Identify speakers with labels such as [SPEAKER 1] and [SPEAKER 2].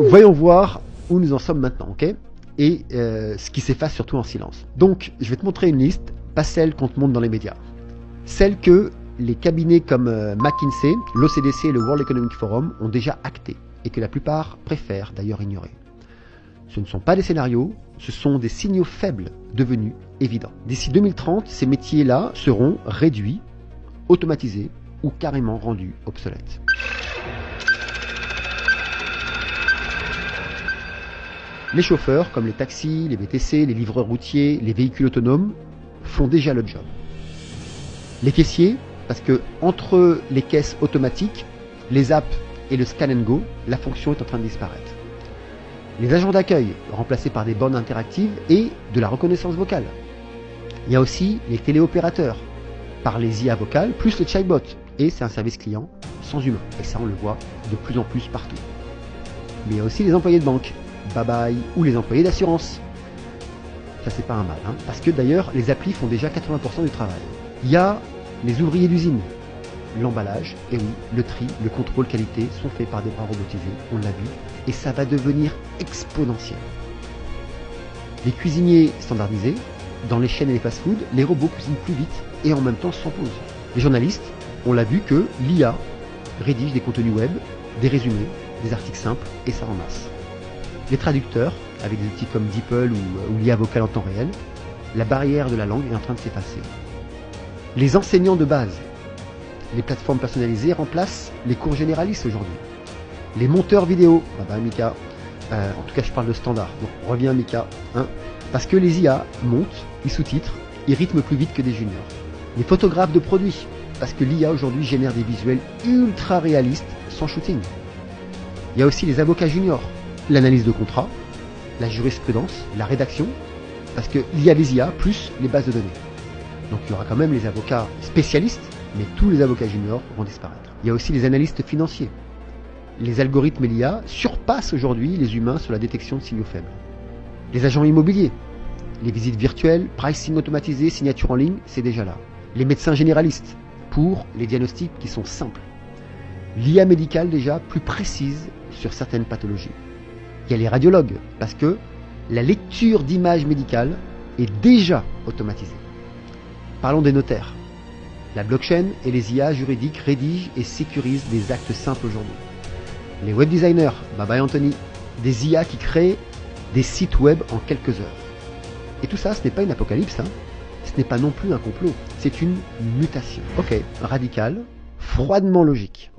[SPEAKER 1] Voyons voir où nous en sommes maintenant, ok? Et ce qui s'efface surtout en silence. Donc, je vais te montrer une liste, pas celle qu'on te montre dans les médias. Celle que les cabinets comme McKinsey, l'OCDC et le World Economic Forum ont déjà actées, et que la plupart préfèrent d'ailleurs ignorer. Ce ne sont pas des scénarios, ce sont des signaux faibles devenus évidents. D'ici 2030, ces métiers-là seront réduits, automatisés ou carrément rendus obsolètes. Les chauffeurs, comme les taxis, les VTC, les livreurs routiers, les véhicules autonomes, font déjà le job. Les caissiers, parce que entre les caisses automatiques, les apps et le scan and go, la fonction est en train de disparaître. Les agents d'accueil, remplacés par des bornes interactives et de la reconnaissance vocale. Il y a aussi les téléopérateurs, par les IA vocales, plus les chatbots, et c'est un service client sans humain, et ça on le voit de plus en plus partout. Mais il y a aussi les employés de banque, bye bye, ou les employés d'assurance. Ça c'est pas un mal, hein, parce que d'ailleurs les applis font déjà 80% du travail. Il y a les ouvriers d'usine, l'emballage, et oui, le tri, le contrôle qualité sont faits par des bras robotisés, on l'a vu, et ça va devenir exponentiel. Les cuisiniers standardisés, dans les chaînes et les fast-foods, les robots cuisinent plus vite et en même temps sans pause. Les journalistes, on l'a vu que l'IA rédige des contenus web, des résumés, des articles simples, et ça en masse. Les traducteurs, avec des outils comme DeepL ou l'IA vocale en temps réel, la barrière de la langue est en train de s'effacer. Les enseignants de base, les plateformes personnalisées remplacent les cours généralistes aujourd'hui. Les monteurs vidéo, Mika, en tout cas je parle de standard, donc reviens Mika, hein, parce que les IA montent, ils sous-titrent, ils rythment plus vite que des juniors. Les photographes de produits, parce que l'IA aujourd'hui génère des visuels ultra réalistes sans shooting. Il y a aussi les avocats juniors, l'analyse de contrat, la jurisprudence, la rédaction, parce qu'il y a les IA plus les bases de données. Donc il y aura quand même les avocats spécialistes, mais tous les avocats juniors vont disparaître. Il y a aussi les analystes financiers. Les algorithmes et l'IA surpassent aujourd'hui les humains sur la détection de signaux faibles. Les agents immobiliers, les visites virtuelles, pricing automatisé, signature en ligne, c'est déjà là. Les médecins généralistes, pour les diagnostics qui sont simples. L'IA médicale déjà plus précise sur certaines pathologies. Il y a les radiologues, parce que la lecture d'images médicales est déjà automatisée. Parlons des notaires. La blockchain et les IA juridiques rédigent et sécurisent des actes simples aujourd'hui. Les web designers, bye bye Anthony, des IA qui créent des sites web en quelques heures. Et tout ça, ce n'est pas une apocalypse, hein. Ce n'est pas non plus un complot, c'est une mutation. Ok, radicale, froidement logique.